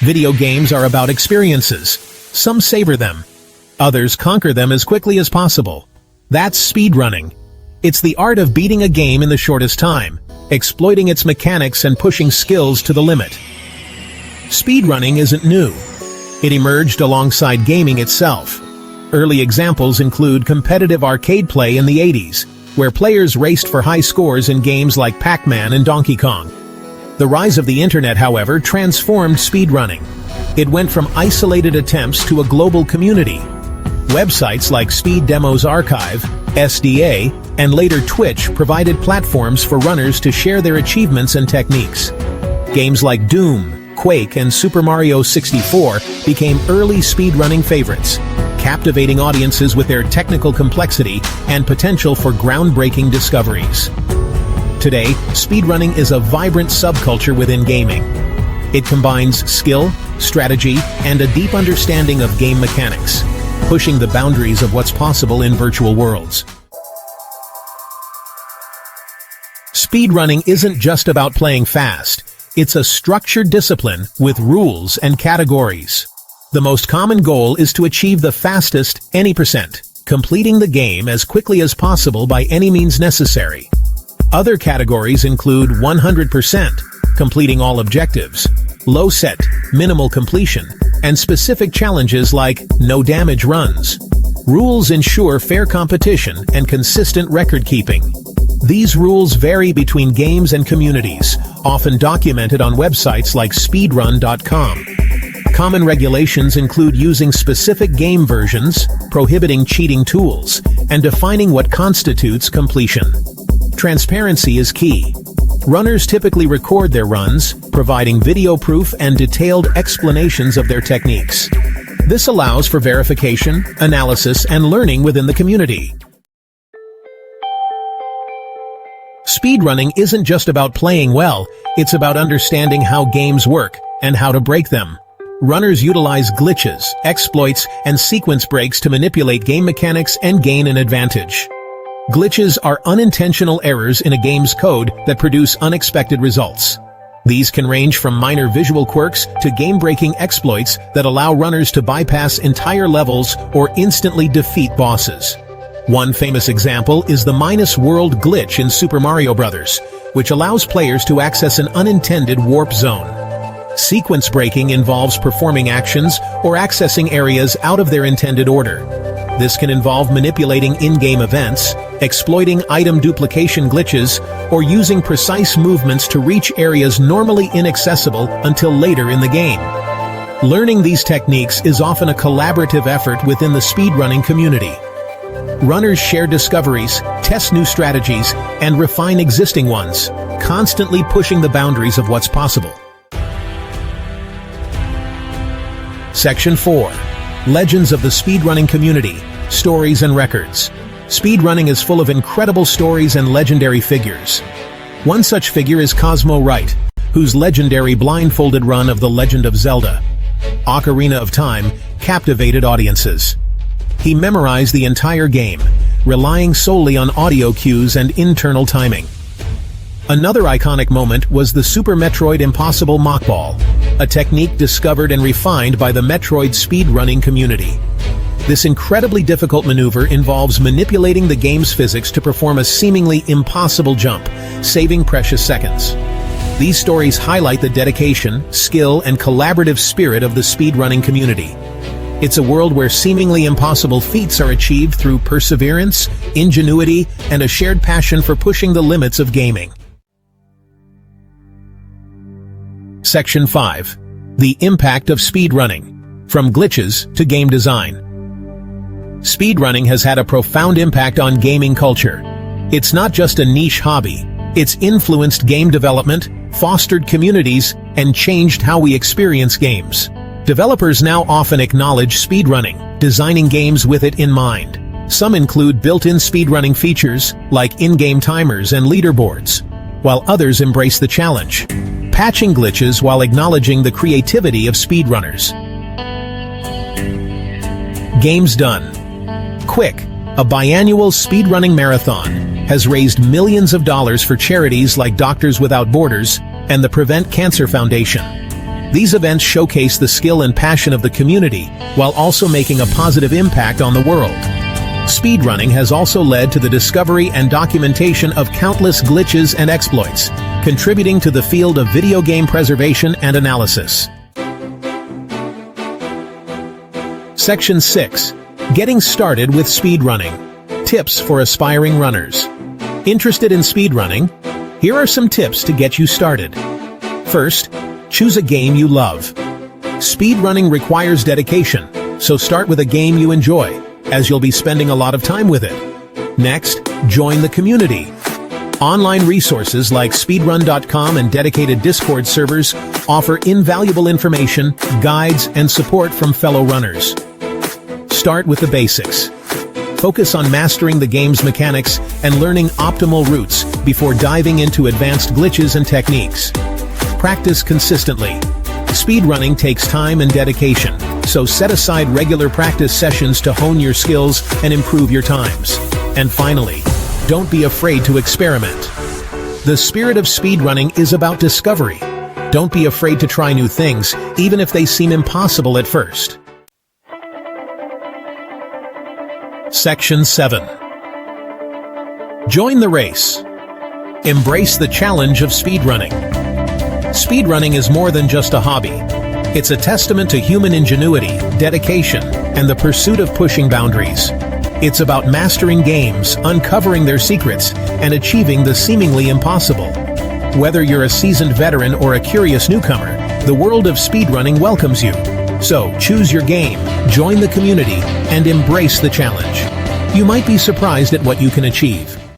Video games are about experiences. Some savor them. Others conquer them as quickly as possible. That's speedrunning. It's the art of beating a game in the shortest time, exploiting its mechanics and pushing skills to the limit. Speedrunning isn't new. It emerged alongside gaming itself. Early examples include competitive arcade play in the 80s, where players raced for high scores in games like Pac-Man and Donkey Kong. The rise of the internet, however, transformed speedrunning. It went from isolated attempts to a global community. Websites like Speed Demos Archive, SDA, and later Twitch provided platforms for runners to share their achievements and techniques. Games like Doom, Quake, and Super Mario 64 became early speedrunning favorites, captivating audiences with their technical complexity and potential for groundbreaking discoveries. Today, speedrunning is a vibrant subculture within gaming. It combines skill, strategy, and a deep understanding of game mechanics, pushing the boundaries of what's possible in virtual worlds. Speedrunning isn't just about playing fast. It's a structured discipline with rules and categories. The most common goal is to achieve the fastest any percent, completing the game as quickly as possible by any means necessary. Other categories include 100%, completing all objectives, low set, minimal completion, and specific challenges like no damage runs. Rules ensure fair competition and consistent record keeping. These rules vary between games and communities, often documented on websites like speedrun.com. Common regulations include using specific game versions, prohibiting cheating tools, and defining what constitutes completion. Transparency is key. Runners typically record their runs, providing video proof and detailed explanations of their techniques. This allows for verification, analysis, and learning within the community. Speedrunning isn't just about playing well, it's about understanding how games work and how to break them. Runners utilize glitches, exploits, and sequence breaks to manipulate game mechanics and gain an advantage. Glitches are unintentional errors in a game's code that produce unexpected results. These can range from minor visual quirks to game-breaking exploits that allow runners to bypass entire levels or instantly defeat bosses. One famous example is the Minus World glitch in Super Mario Bros., which allows players to access an unintended warp zone. Sequence breaking involves performing actions or accessing areas out of their intended order. This can involve manipulating in-game events, exploiting item duplication glitches, or using precise movements to reach areas normally inaccessible until later in the game. Learning these techniques is often a collaborative effort within the speedrunning community. Runners share discoveries, test new strategies, and refine existing ones, constantly pushing the boundaries of what's possible. Section 4. Legends of the speedrunning community, stories and records. Speedrunning is full of incredible stories and legendary figures. One such figure is Cosmo Wright, whose legendary blindfolded run of The Legend of Zelda, Ocarina of Time, captivated audiences. He memorized the entire game, relying solely on audio cues and internal timing. Another iconic moment was the Super Metroid Impossible Mockball, a technique discovered and refined by the Metroid speedrunning community. This incredibly difficult maneuver involves manipulating the game's physics to perform a seemingly impossible jump, saving precious seconds. These stories highlight the dedication, skill, and collaborative spirit of the speedrunning community. It's a world where seemingly impossible feats are achieved through perseverance, ingenuity, and a shared passion for pushing the limits of gaming. Section 5. The impact of speedrunning, from glitches to game design. Speedrunning has had a profound impact on gaming culture. It's not just a niche hobby. It's influenced game development, fostered communities, and changed how we experience games. Developers now often acknowledge speedrunning, designing games with it in mind. Some include built-in speedrunning features, like in-game timers and leaderboards, while others embrace the challenge, patching glitches while acknowledging the creativity of speedrunners. Games Done. Quick, a biannual speedrunning marathon, has raised millions of dollars for charities like Doctors Without Borders and the Prevent Cancer Foundation. These events showcase the skill and passion of the community, while also making a positive impact on the world. Speedrunning has also led to the discovery and documentation of countless glitches and exploits, contributing to the field of video game preservation and analysis. Section 6. Getting started with speedrunning. Tips for aspiring runners. Interested in speedrunning? Here are some tips to get you started. First, choose a game you love. Speedrunning requires dedication, so start with a game you enjoy, as you'll be spending a lot of time with it. Next, join the community. Online resources like speedrun.com and dedicated Discord servers offer invaluable information, guides, and support from fellow runners. Start with the basics. Focus on mastering the game's mechanics and learning optimal routes before diving into advanced glitches and techniques. Practice consistently. Speedrunning takes time and dedication, so set aside regular practice sessions to hone your skills and improve your times. And finally, don't be afraid to experiment. The spirit of speedrunning is about discovery. Don't be afraid to try new things, even if they seem impossible at first. Section 7. Join the race. Embrace the challenge of speedrunning. Speedrunning is more than just a hobby. It's a testament to human ingenuity, dedication, and the pursuit of pushing boundaries. It's about mastering games, uncovering their secrets, and achieving the seemingly impossible. Whether you're a seasoned veteran or a curious newcomer, the world of speedrunning welcomes you. So, choose your game, join the community, and embrace the challenge. You might be surprised at what you can achieve.